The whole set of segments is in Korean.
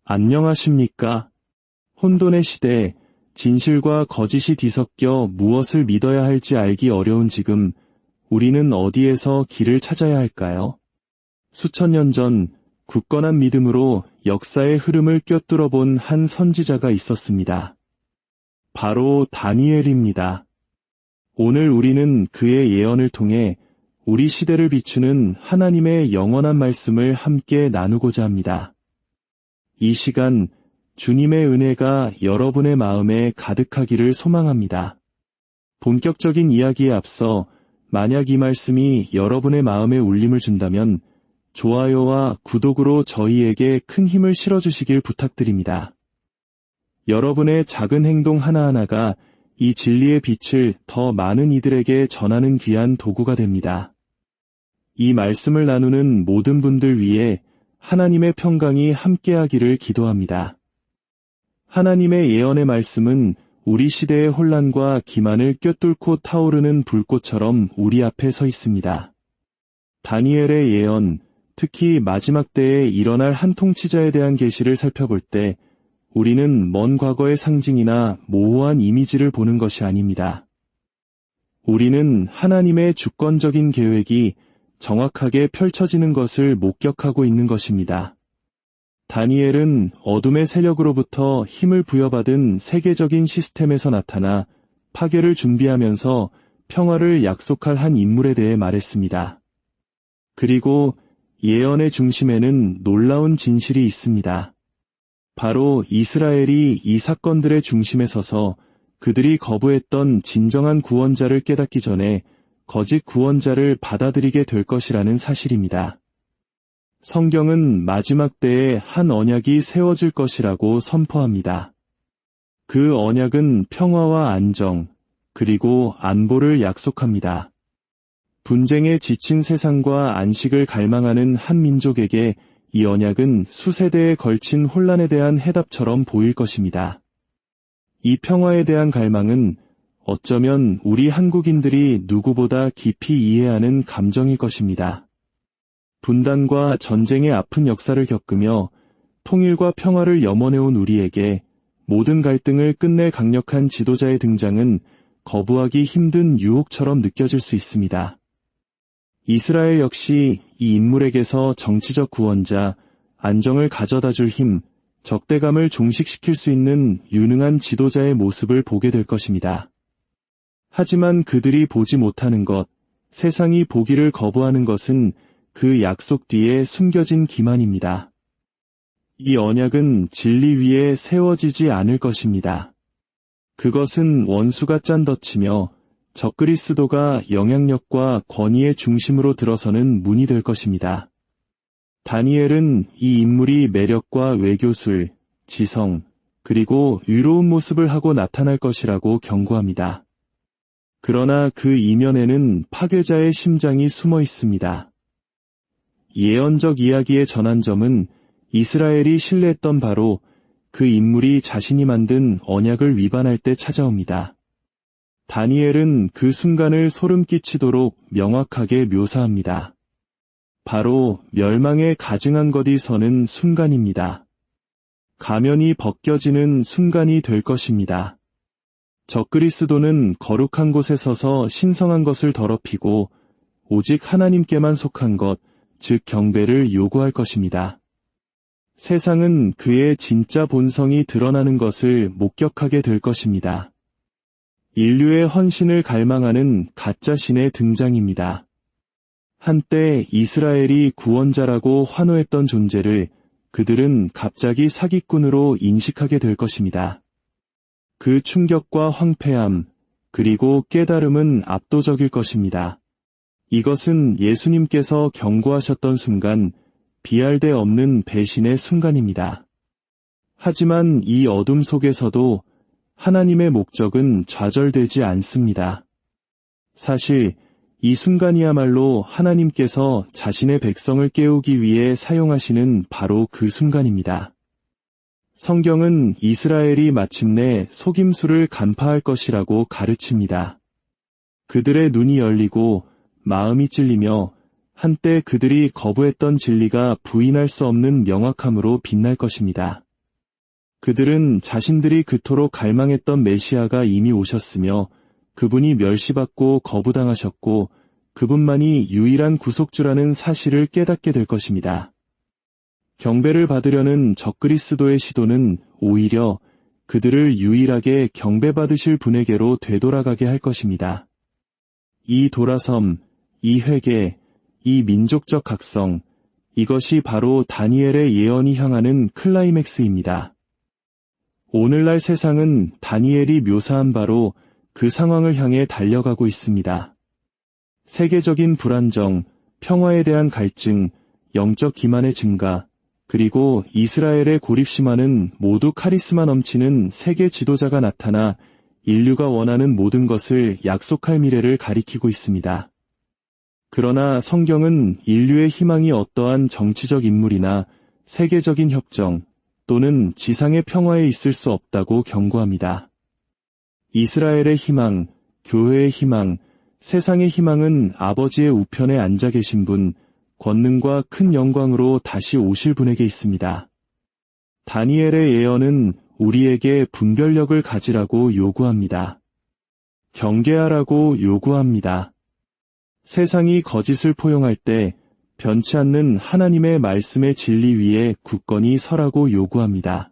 안녕하십니까? 혼돈의 시대, 진실과 거짓이 뒤섞여 무엇을 믿어야 할지 알기 어려운 지금, 우리는 어디에서 길을 찾아야 할까요? 수천 년 전, 굳건한 믿음으로 역사의 흐름을 꿰뚫어 본 한 선지자가 있었습니다. 바로 다니엘입니다. 오늘 우리는 그의 예언을 통해 우리 시대를 비추는 하나님의 영원한 말씀을 함께 나누고자 합니다. 이 시간, 주님의 은혜가 여러분의 마음에 가득하기를 소망합니다. 본격적인 이야기에 앞서 만약 이 말씀이 여러분의 마음에 울림을 준다면 좋아요와 구독으로 저희에게 큰 힘을 실어주시길 부탁드립니다. 여러분의 작은 행동 하나하나가 이 진리의 빛을 더 많은 이들에게 전하는 귀한 도구가 됩니다. 이 말씀을 나누는 모든 분들 위해 하나님의 평강이 함께하기를 기도합니다. 하나님의 예언의 말씀은 우리 시대의 혼란과 기만을 꿰뚫고 타오르는 불꽃처럼 우리 앞에 서 있습니다. 다니엘의 예언, 특히 마지막 때에 일어날 한 통치자에 대한 계시를 살펴볼 때 우리는 먼 과거의 상징이나 모호한 이미지를 보는 것이 아닙니다. 우리는 하나님의 주권적인 계획이 정확하게 펼쳐지는 것을 목격하고 있는 것입니다. 다니엘은 어둠의 세력으로부터 힘을 부여받은 세계적인 시스템에서 나타나 파괴를 준비하면서 평화를 약속할 한 인물에 대해 말했습니다. 그리고 예언의 중심에는 놀라운 진실이 있습니다. 바로 이스라엘이 이 사건들의 중심에 서서 그들이 거부했던 진정한 구원자를 깨닫기 전에 거짓 구원자를 받아들이게 될 것이라는 사실입니다. 성경은 마지막 때에 한 언약이 세워질 것이라고 선포합니다. 그 언약은 평화와 안정, 그리고 안보를 약속합니다. 분쟁에 지친 세상과 안식을 갈망하는 한 민족에게 이 언약은 수세대에 걸친 혼란에 대한 해답처럼 보일 것입니다. 이 평화에 대한 갈망은 어쩌면 우리 한국인들이 누구보다 깊이 이해하는 감정일 것입니다. 분단과 전쟁의 아픈 역사를 겪으며 통일과 평화를 염원해온 우리에게 모든 갈등을 끝낼 강력한 지도자의 등장은 거부하기 힘든 유혹처럼 느껴질 수 있습니다. 이스라엘 역시 이 인물에게서 정치적 구원자, 안정을 가져다 줄 힘, 적대감을 종식시킬 수 있는 유능한 지도자의 모습을 보게 될 것입니다. 하지만 그들이 보지 못하는 것, 세상이 보기를 거부하는 것은 그 약속 뒤에 숨겨진 기만입니다. 이 언약은 진리 위에 세워지지 않을 것입니다. 그것은 원수가 짠덧치며 적그리스도가 영향력과 권위의 중심으로 들어서는 문이 될 것입니다. 다니엘은 이 인물이 매력과 외교술, 지성, 그리고 의로운 모습을 하고 나타날 것이라고 경고합니다. 그러나 그 이면에는 파괴자의 심장이 숨어 있습니다. 예언적 이야기의 전환점은 이스라엘이 신뢰했던 바로 그 인물이 자신이 만든 언약을 위반할 때 찾아옵니다. 다니엘은 그 순간을 소름 끼치도록 명확하게 묘사합니다. 바로 멸망에 가증한 것이 서는 순간입니다. 가면이 벗겨지는 순간이 될 것입니다. 적그리스도는 거룩한 곳에 서서 신성한 것을 더럽히고 오직 하나님께만 속한 것, 즉 경배를 요구할 것입니다. 세상은 그의 진짜 본성이 드러나는 것을 목격하게 될 것입니다. 인류의 헌신을 갈망하는 가짜 신의 등장입니다. 한때 이스라엘이 구원자라고 환호했던 존재를 그들은 갑자기 사기꾼으로 인식하게 될 것입니다. 그 충격과 황폐함, 그리고 깨달음은 압도적일 것입니다. 이것은 예수님께서 경고하셨던 순간, 비할 데 없는 배신의 순간입니다. 하지만 이 어둠 속에서도 하나님의 목적은 좌절되지 않습니다. 사실 이 순간이야말로 하나님께서 자신의 백성을 깨우기 위해 사용하시는 바로 그 순간입니다. 성경은 이스라엘이 마침내 속임수를 간파할 것이라고 가르칩니다. 그들의 눈이 열리고 마음이 찔리며 한때 그들이 거부했던 진리가 부인할 수 없는 명확함으로 빛날 것입니다. 그들은 자신들이 그토록 갈망했던 메시아가 이미 오셨으며 그분이 멸시받고 거부당하셨고 그분만이 유일한 구속주라는 사실을 깨닫게 될 것입니다. 경배를 받으려는 적그리스도의 시도는 오히려 그들을 유일하게 경배받으실 분에게로 되돌아가게 할 것입니다. 이 돌아섬, 이 회개, 이 민족적 각성, 이것이 바로 다니엘의 예언이 향하는 클라이맥스입니다. 오늘날 세상은 다니엘이 묘사한 바로 그 상황을 향해 달려가고 있습니다. 세계적인 불안정, 평화에 대한 갈증, 영적 기만의 증가, 그리고 이스라엘의 고립심화는 모두 카리스마 넘치는 세계 지도자가 나타나 인류가 원하는 모든 것을 약속할 미래를 가리키고 있습니다. 그러나 성경은 인류의 희망이 어떠한 정치적 인물이나 세계적인 협정 또는 지상의 평화에 있을 수 없다고 경고합니다. 이스라엘의 희망, 교회의 희망, 세상의 희망은 아버지의 우편에 앉아 계신 분, 권능과 큰 영광으로 다시 오실 분에게 있습니다. 다니엘의 예언은 우리에게 분별력을 가지라고 요구합니다. 경계하라고 요구합니다. 세상이 거짓을 포용할 때 변치 않는 하나님의 말씀의 진리 위에 굳건히 서라고 요구합니다.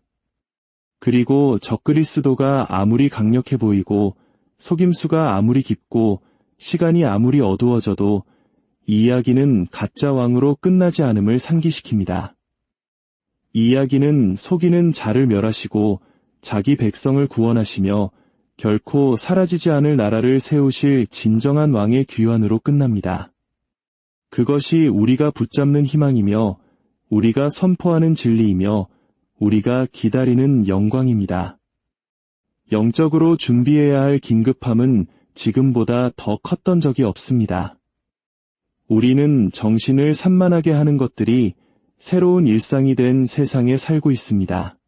그리고 적그리스도가 아무리 강력해 보이고 속임수가 아무리 깊고 시간이 아무리 어두워져도 이 이야기는 가짜 왕으로 끝나지 않음을 상기시킵니다. 이 이야기는 속이는 자를 멸하시고 자기 백성을 구원하시며 결코 사라지지 않을 나라를 세우실 진정한 왕의 귀환으로 끝납니다. 그것이 우리가 붙잡는 희망이며 우리가 선포하는 진리이며 우리가 기다리는 영광입니다. 영적으로 준비해야 할 긴급함은 지금보다 더 컸던 적이 없습니다. 우리는 정신을 산만하게 하는 것들이 새로운 일상이 된 세상에 살고 있습니다.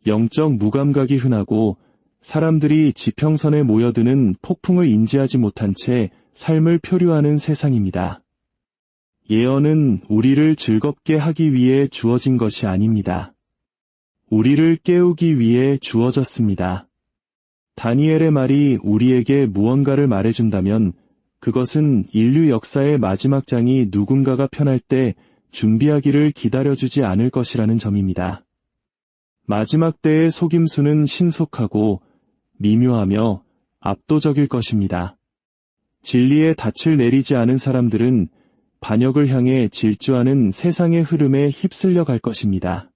영적 무감각이 흔하고 사람들이 지평선에 모여드는 폭풍을 인지하지 못한 채 삶을 표류하는 세상입니다. 예언은 우리를 즐겁게 하기 위해 주어진 것이 아닙니다. 우리를 깨우기 위해 주어졌습니다. 다니엘의 말이 우리에게 무언가를 말해준다면 그것은 인류 역사의 마지막 장이 누군가가 편할 때 준비하기를 기다려주지 않을 것이라는 점입니다. 마지막 때의 속임수는 신속하고 미묘하며 압도적일 것입니다. 진리의 닻을 내리지 않은 사람들은 반역을 향해 질주하는 세상의 흐름에 휩쓸려 갈 것입니다.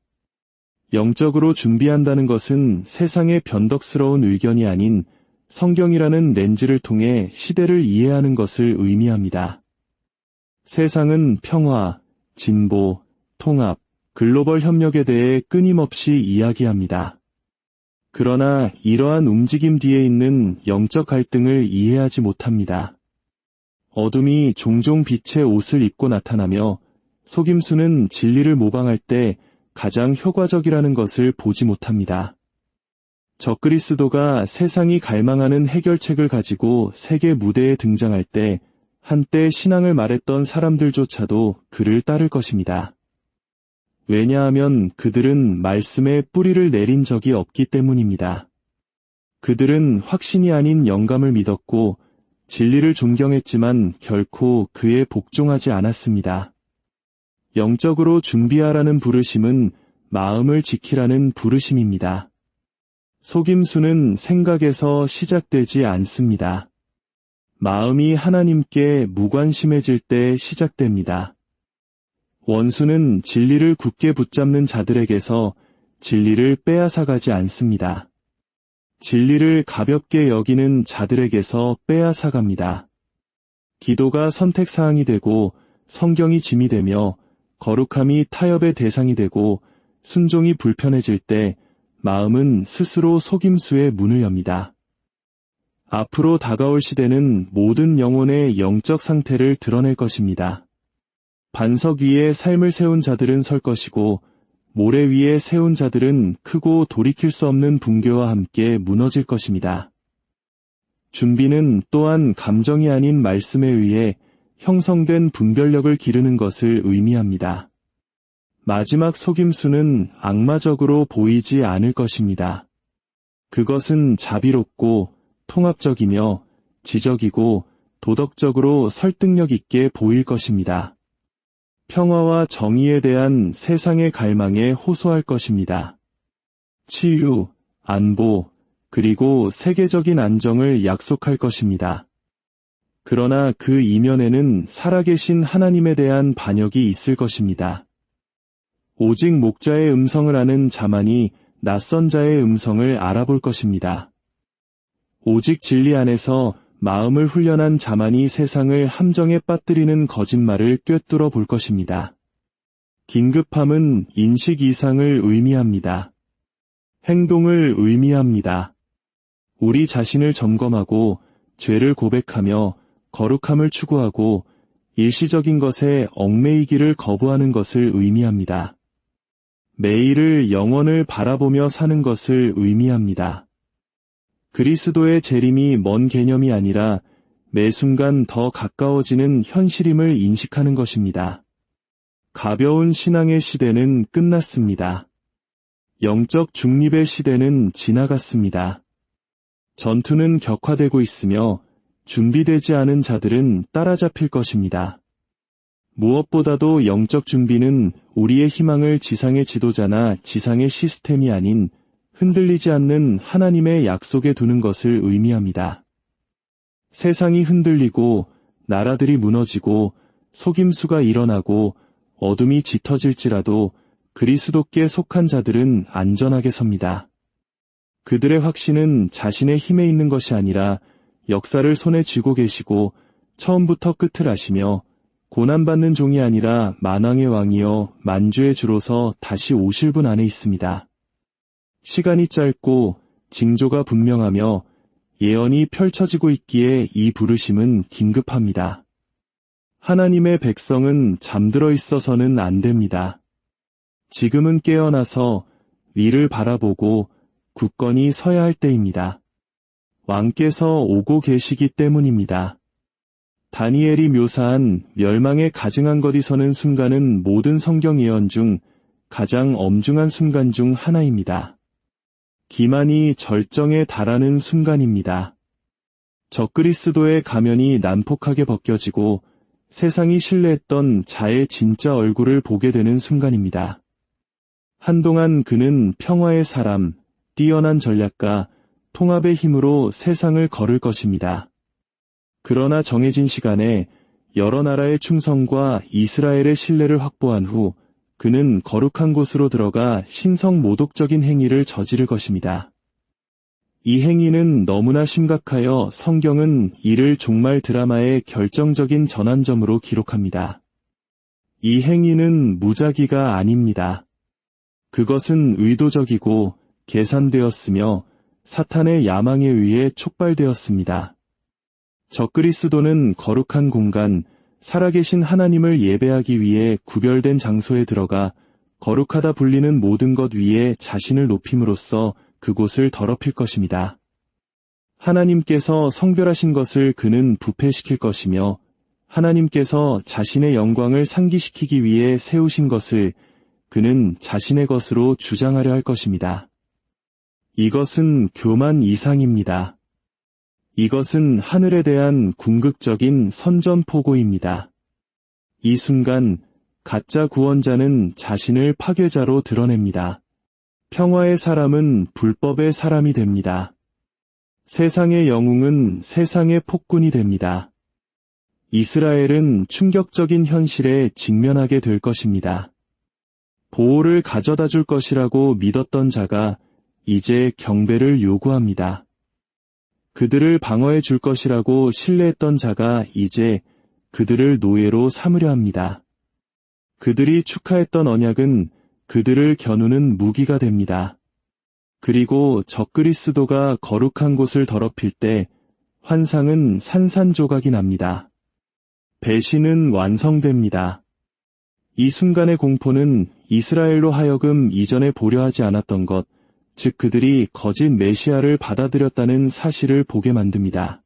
영적으로 준비한다는 것은 세상의 변덕스러운 의견이 아닌 성경이라는 렌즈를 통해 시대를 이해하는 것을 의미합니다. 세상은 평화, 진보, 통합, 글로벌 협력에 대해 끊임없이 이야기합니다. 그러나 이러한 움직임 뒤에 있는 영적 갈등을 이해하지 못합니다. 어둠이 종종 빛의 옷을 입고 나타나며 속임수는 진리를 모방할 때 가장 효과적이라는 것을 보지 못합니다. 적그리스도가 세상이 갈망하는 해결책을 가지고 세계 무대에 등장할 때 한때 신앙을 말했던 사람들조차도 그를 따를 것입니다. 왜냐하면 그들은 말씀에 뿌리를 내린 적이 없기 때문입니다. 그들은 확신이 아닌 영감을 믿었고 진리를 존경했지만 결코 그에 복종하지 않았습니다. 영적으로 준비하라는 부르심은 마음을 지키라는 부르심입니다. 속임수는 생각에서 시작되지 않습니다. 마음이 하나님께 무관심해질 때 시작됩니다. 원수는 진리를 굳게 붙잡는 자들에게서 진리를 빼앗아가지 않습니다. 진리를 가볍게 여기는 자들에게서 빼앗아갑니다. 기도가 선택사항이 되고 성경이 짐이 되며 거룩함이 타협의 대상이 되고 순종이 불편해질 때 마음은 스스로 속임수의 문을 엽니다. 앞으로 다가올 시대는 모든 영혼의 영적 상태를 드러낼 것입니다. 반석 위에 삶을 세운 자들은 설 것이고 모래 위에 세운 자들은 크고 돌이킬 수 없는 붕괴와 함께 무너질 것입니다. 준비는 또한 감정이 아닌 말씀에 의해 형성된 분별력을 기르는 것을 의미합니다. 마지막 속임수는 악마적으로 보이지 않을 것입니다. 그것은 자비롭고 통합적이며 지적이고 도덕적으로 설득력 있게 보일 것입니다. 평화와 정의에 대한 세상의 갈망에 호소할 것입니다. 치유, 안보, 그리고 세계적인 안정을 약속할 것입니다. 그러나 그 이면에는 살아계신 하나님에 대한 반역이 있을 것입니다. 오직 목자의 음성을 아는 자만이 낯선 자의 음성을 알아볼 것입니다. 오직 진리 안에서 마음을 훈련한 자만이 세상을 함정에 빠뜨리는 거짓말을 꿰뚫어 볼 것입니다. 긴급함은 인식 이상을 의미합니다. 행동을 의미합니다. 우리 자신을 점검하고 죄를 고백하며 거룩함을 추구하고 일시적인 것에 얽매이기를 거부하는 것을 의미합니다. 매일을 영원을 바라보며 사는 것을 의미합니다. 그리스도의 재림이 먼 개념이 아니라 매 순간 더 가까워지는 현실임을 인식하는 것입니다. 가벼운 신앙의 시대는 끝났습니다. 영적 중립의 시대는 지나갔습니다. 전투는 격화되고 있으며 준비되지 않은 자들은 따라잡힐 것입니다. 무엇보다도 영적 준비는 우리의 희망을 지상의 지도자나 지상의 시스템이 아닌 흔들리지 않는 하나님의 약속에 두는 것을 의미합니다. 세상이 흔들리고 나라들이 무너지고 속임수가 일어나고 어둠이 짙어질지라도 그리스도께 속한 자들은 안전하게 섭니다. 그들의 확신은 자신의 힘에 있는 것이 아니라 역사를 손에 쥐고 계시고 처음부터 끝을 아시며 고난받는 종이 아니라 만왕의 왕이여 만주의 주로서 다시 오실 분 안에 있습니다. 시간이 짧고 징조가 분명하며 예언이 펼쳐지고 있기에 이 부르심은 긴급합니다. 하나님의 백성은 잠들어 있어서는 안 됩니다. 지금은 깨어나서 위를 바라보고 굳건히 서야 할 때입니다. 왕께서 오고 계시기 때문입니다. 다니엘이 묘사한 멸망에 가증한 것이 서는 순간은 모든 성경 예언 중 가장 엄중한 순간 중 하나입니다. 기만이 절정에 달하는 순간입니다. 적그리스도의 가면이 난폭하게 벗겨지고 세상이 신뢰했던 자의 진짜 얼굴을 보게 되는 순간입니다. 한동안 그는 평화의 사람, 뛰어난 전략가, 통합의 힘으로 세상을 걸을 것입니다. 그러나 정해진 시간에 여러 나라의 충성과 이스라엘의 신뢰를 확보한 후 그는 거룩한 곳으로 들어가 신성 모독적인 행위를 저지를 것입니다. 이 행위는 너무나 심각하여 성경은 이를 종말 드라마의 결정적인 전환점으로 기록합니다. 이 행위는 무작위가 아닙니다. 그것은 의도적이고 계산되었으며 사탄의 야망에 의해 촉발되었습니다. 적그리스도는 거룩한 공간, 살아계신 하나님을 예배하기 위해 구별된 장소에 들어가 거룩하다 불리는 모든 것 위에 자신을 높임으로써 그곳을 더럽힐 것입니다. 하나님께서 성별하신 것을 그는 부패시킬 것이며 하나님께서 자신의 영광을 상기시키기 위해 세우신 것을 그는 자신의 것으로 주장하려 할 것입니다. 이것은 교만 이상입니다. 이것은 하늘에 대한 궁극적인 선전포고입니다. 이 순간 가짜 구원자는 자신을 파괴자로 드러냅니다. 평화의 사람은 불법의 사람이 됩니다. 세상의 영웅은 세상의 폭군이 됩니다. 이스라엘은 충격적인 현실에 직면하게 될 것입니다. 보호를 가져다 줄 것이라고 믿었던 자가 이제 경배를 요구합니다. 그들을 방어해 줄 것이라고 신뢰했던 자가 이제 그들을 노예로 삼으려 합니다. 그들이 축하했던 언약은 그들을 겨누는 무기가 됩니다. 그리고 적그리스도가 거룩한 곳을 더럽힐 때 환상은 산산조각이 납니다. 배신은 완성됩니다. 이 순간의 공포는 이스라엘로 하여금 이전에 보려 하지 않았던 것, 즉 그들이 거짓 메시아를 받아들였다는 사실을 보게 만듭니다.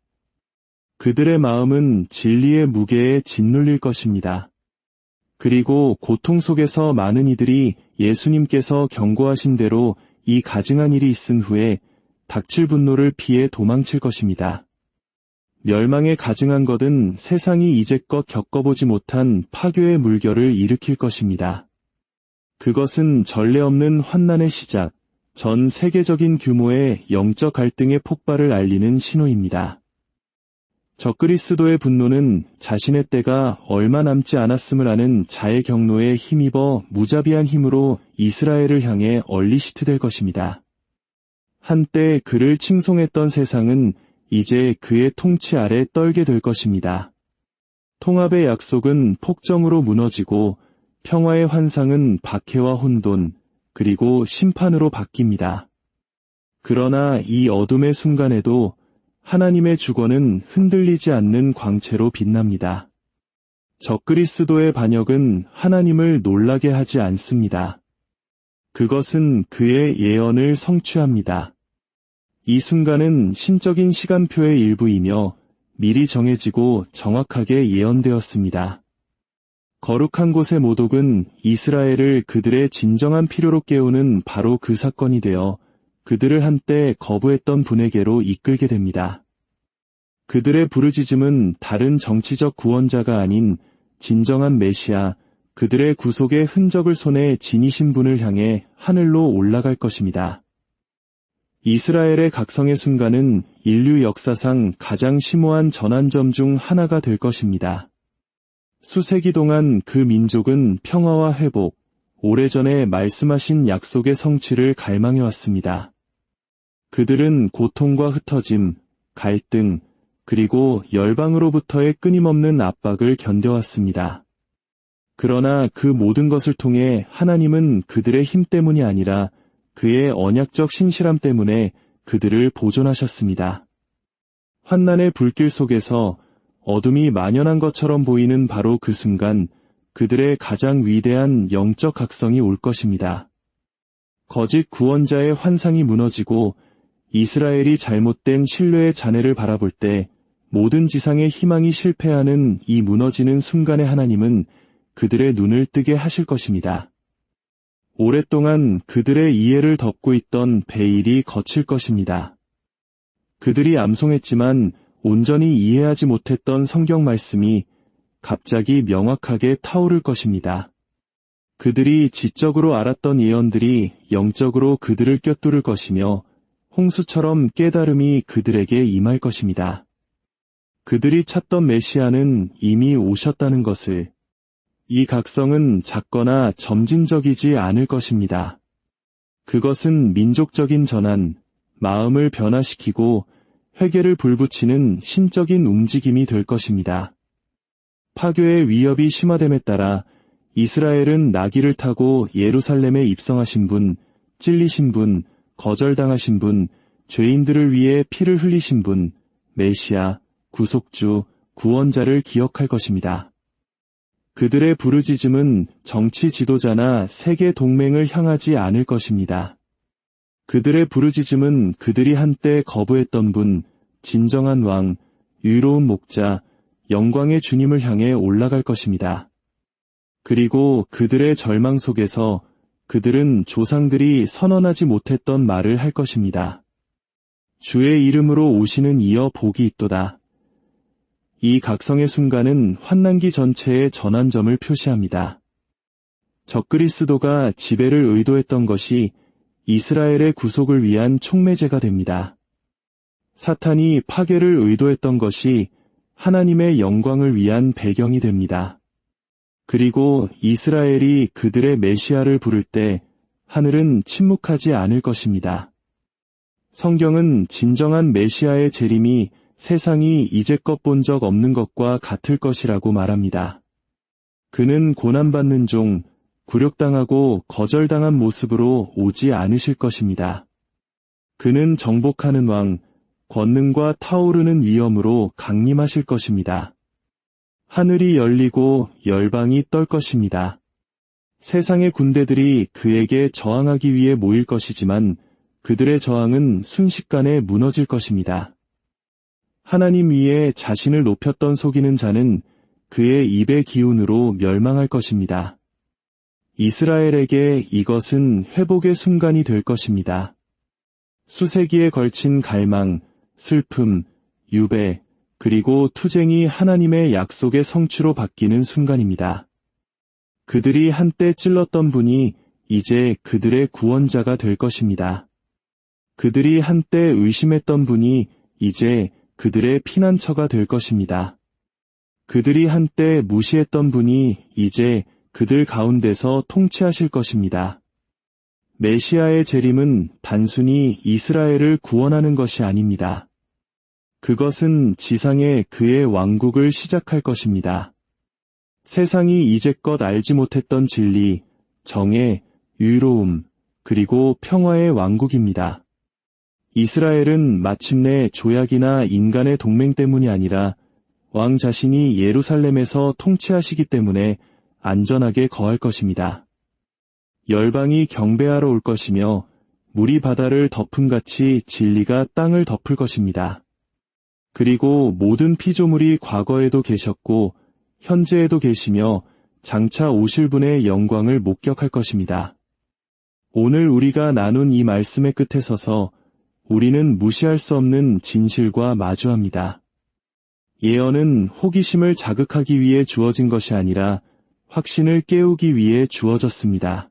그들의 마음은 진리의 무게에 짓눌릴 것입니다. 그리고 고통 속에서 많은 이들이 예수님께서 경고하신 대로 이 가증한 일이 있은 후에 닥칠 분노를 피해 도망칠 것입니다. 멸망에 가증한 것은 세상이 이제껏 겪어보지 못한 파괴의 물결을 일으킬 것입니다. 그것은 전례 없는 환난의 시작, 전 세계적인 규모의 영적 갈등의 폭발을 알리는 신호입니다. 적그리스도의 분노는 자신의 때가 얼마 남지 않았음을 아는 자의 경로에 힘입어 무자비한 힘으로 이스라엘을 향해 얼리시트될 것입니다. 한때 그를 칭송했던 세상은 이제 그의 통치 아래 떨게 될 것입니다. 통합의 약속은 폭정으로 무너지고 평화의 환상은 박해와 혼돈, 그리고 심판으로 바뀝니다. 그러나 이 어둠의 순간에도 하나님의 주권은 흔들리지 않는 광채로 빛납니다. 적그리스도의 반역은 하나님을 놀라게 하지 않습니다. 그것은 그의 예언을 성취합니다. 이 순간은 신적인 시간표의 일부이며 미리 정해지고 정확하게 예언되었습니다. 거룩한 곳의 모독은 이스라엘을 그들의 진정한 필요로 깨우는 바로 그 사건이 되어 그들을 한때 거부했던 분에게로 이끌게 됩니다. 그들의 부르짖음은 다른 정치적 구원자가 아닌 진정한 메시아, 그들의 구속의 흔적을 손에 지니신 분을 향해 하늘로 올라갈 것입니다. 이스라엘의 각성의 순간은 인류 역사상 가장 심오한 전환점 중 하나가 될 것입니다. 수세기 동안 그 민족은 평화와 회복, 오래전에 말씀하신 약속의 성취를 갈망해왔습니다. 그들은 고통과 흩어짐, 갈등, 그리고 열방으로부터의 끊임없는 압박을 견뎌왔습니다. 그러나 그 모든 것을 통해 하나님은 그들의 힘 때문이 아니라 그의 언약적 신실함 때문에 그들을 보존하셨습니다. 환난의 불길 속에서 어둠이 만연한 것처럼 보이는 바로 그 순간 그들의 가장 위대한 영적 각성이 올 것입니다. 거짓 구원자의 환상이 무너지고 이스라엘이 잘못된 신뢰의 잔해를 바라볼 때 모든 지상의 희망이 실패하는 이 무너지는 순간에 하나님은 그들의 눈을 뜨게 하실 것입니다. 오랫동안 그들의 이해를 덮고 있던 베일이 거칠 것입니다. 그들이 암송했지만 온전히 이해하지 못했던 성경 말씀이 갑자기 명확하게 타오를 것입니다. 그들이 지적으로 알았던 예언들이 영적으로 그들을 꿰뚫을 것이며 홍수처럼 깨달음이 그들에게 임할 것입니다. 그들이 찾던 메시아는 이미 오셨다는 것을, 이 각성은 작거나 점진적이지 않을 것입니다. 그것은 민족적인 전환, 마음을 변화시키고 회개를 불붙이는 신적인 움직임이 될 것입니다. 파괴의 위협이 심화됨에 따라 이스라엘은 나귀를 타고 예루살렘에 입성하신 분, 찔리신 분, 거절당하신 분, 죄인들을 위해 피를 흘리신 분, 메시아, 구속주, 구원자를 기억할 것입니다. 그들의 부르짖음은 정치 지도자나 세계 동맹을 향하지 않을 것입니다. 그들의 부르짖음은 그들이 한때 거부했던 분, 진정한 왕, 유로운 목자, 영광의 주님을 향해 올라갈 것입니다. 그리고 그들의 절망 속에서 그들은 조상들이 선언하지 못했던 말을 할 것입니다. 주의 이름으로 오시는 이여 복이 있도다. 이 각성의 순간은 환난기 전체의 전환점을 표시합니다. 적그리스도가 지배를 의도했던 것이 이스라엘의 구속을 위한 촉매제가 됩니다. 사탄이 파괴를 의도했던 것이 하나님의 영광을 위한 배경이 됩니다. 그리고 이스라엘이 그들의 메시아를 부를 때 하늘은 침묵하지 않을 것입니다. 성경은 진정한 메시아의 재림이 세상이 이제껏 본 적 없는 것과 같을 것이라고 말합니다. 그는 고난받는 종, 굴욕당하고 거절당한 모습으로 오지 않으실 것입니다. 그는 정복하는 왕, 권능과 타오르는 위엄으로 강림하실 것입니다. 하늘이 열리고 열방이 떨 것입니다. 세상의 군대들이 그에게 저항하기 위해 모일 것이지만 그들의 저항은 순식간에 무너질 것입니다. 하나님 위에 자신을 높였던 속이는 자는 그의 입의 기운으로 멸망할 것입니다. 이스라엘에게 이것은 회복의 순간이 될 것입니다. 수세기에 걸친 갈망, 슬픔, 유배, 그리고 투쟁이 하나님의 약속의 성취로 바뀌는 순간입니다. 그들이 한때 찔렀던 분이 이제 그들의 구원자가 될 것입니다. 그들이 한때 의심했던 분이 이제 그들의 피난처가 될 것입니다. 그들이 한때 무시했던 분이 이제 그들 가운데서 통치하실 것입니다. 메시아의 재림은 단순히 이스라엘을 구원하는 것이 아닙니다. 그것은 지상에 그의 왕국을 시작할 것입니다. 세상이 이제껏 알지 못했던 진리, 정의, 유로움, 그리고 평화의 왕국입니다. 이스라엘은 마침내 조약이나 인간의 동맹 때문이 아니라 왕 자신이 예루살렘에서 통치하시기 때문에 안전하게 거할 것입니다. 열방이 경배하러 올 것이며 물이 바다를 덮음같이 진리가 땅을 덮을 것입니다. 그리고 모든 피조물이 과거에도 계셨고 현재에도 계시며 장차 오실 분의 영광을 목격할 것입니다. 오늘 우리가 나눈 이 말씀의 끝에 서서 우리는 무시할 수 없는 진실과 마주합니다. 예언은 호기심을 자극하기 위해 주어진 것이 아니라 확신을 깨우기 위해 주어졌습니다.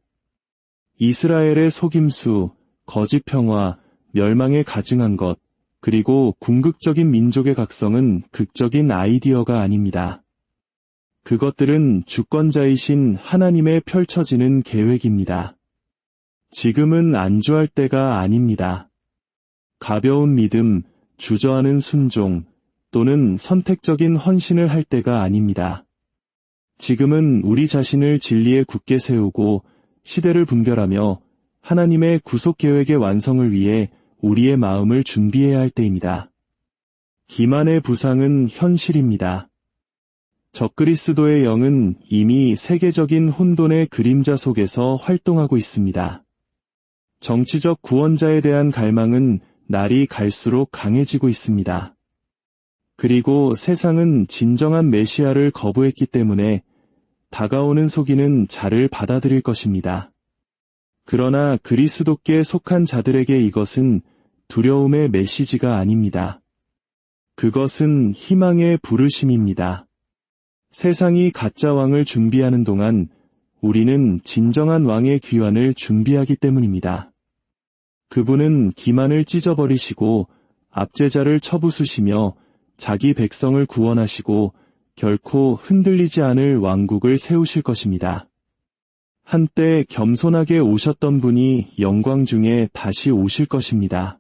이스라엘의 속임수, 거짓 평화, 멸망에 가증한 것, 그리고 궁극적인 민족의 각성은 극적인 아이디어가 아닙니다. 그것들은 주권자이신 하나님의 펼쳐지는 계획입니다. 지금은 안주할 때가 아닙니다. 가벼운 믿음, 주저하는 순종, 또는 선택적인 헌신을 할 때가 아닙니다. 지금은 우리 자신을 진리에 굳게 세우고 시대를 분별하며 하나님의 구속 계획의 완성을 위해 우리의 마음을 준비해야 할 때입니다. 기만의 부상은 현실입니다. 적그리스도의 영은 이미 세계적인 혼돈의 그림자 속에서 활동하고 있습니다. 정치적 구원자에 대한 갈망은 날이 갈수록 강해지고 있습니다. 그리고 세상은 진정한 메시아를 거부했기 때문에 다가오는 속이는 자를 받아들일 것입니다. 그러나 그리스도께 속한 자들에게 이것은 두려움의 메시지가 아닙니다. 그것은 희망의 부르심입니다. 세상이 가짜 왕을 준비하는 동안 우리는 진정한 왕의 귀환을 준비하기 때문입니다. 그분은 기만을 찢어버리시고 압제자를 쳐부수시며 자기 백성을 구원하시고 결코 흔들리지 않을 왕국을 세우실 것입니다. 한때 겸손하게 오셨던 분이 영광 중에 다시 오실 것입니다.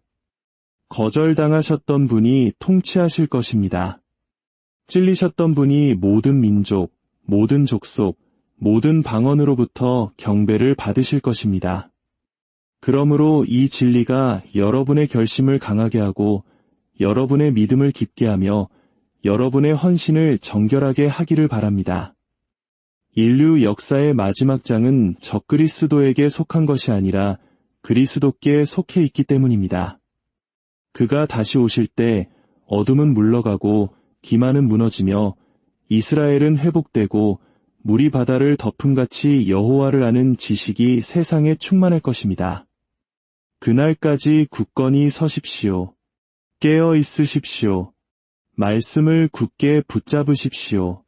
거절당하셨던 분이 통치하실 것입니다. 찔리셨던 분이 모든 민족, 모든 족속, 모든 방언으로부터 경배를 받으실 것입니다. 그러므로 이 진리가 여러분의 결심을 강하게 하고 여러분의 믿음을 깊게 하며 여러분의 헌신을 정결하게 하기를 바랍니다. 인류 역사의 마지막 장은 적그리스도에게 속한 것이 아니라 그리스도께 속해 있기 때문입니다. 그가 다시 오실 때 어둠은 물러가고 기만은 무너지며 이스라엘은 회복되고 물이 바다를 덮음같이 여호와를 아는 지식이 세상에 충만할 것입니다. 그날까지 굳건히 서십시오. 깨어 있으십시오. 말씀을 굳게 붙잡으십시오.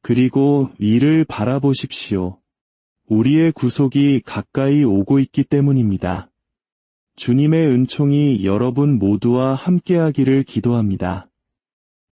그리고 위를 바라보십시오. 우리의 구속이 가까이 오고 있기 때문입니다. 주님의 은총이 여러분 모두와 함께하기를 기도합니다.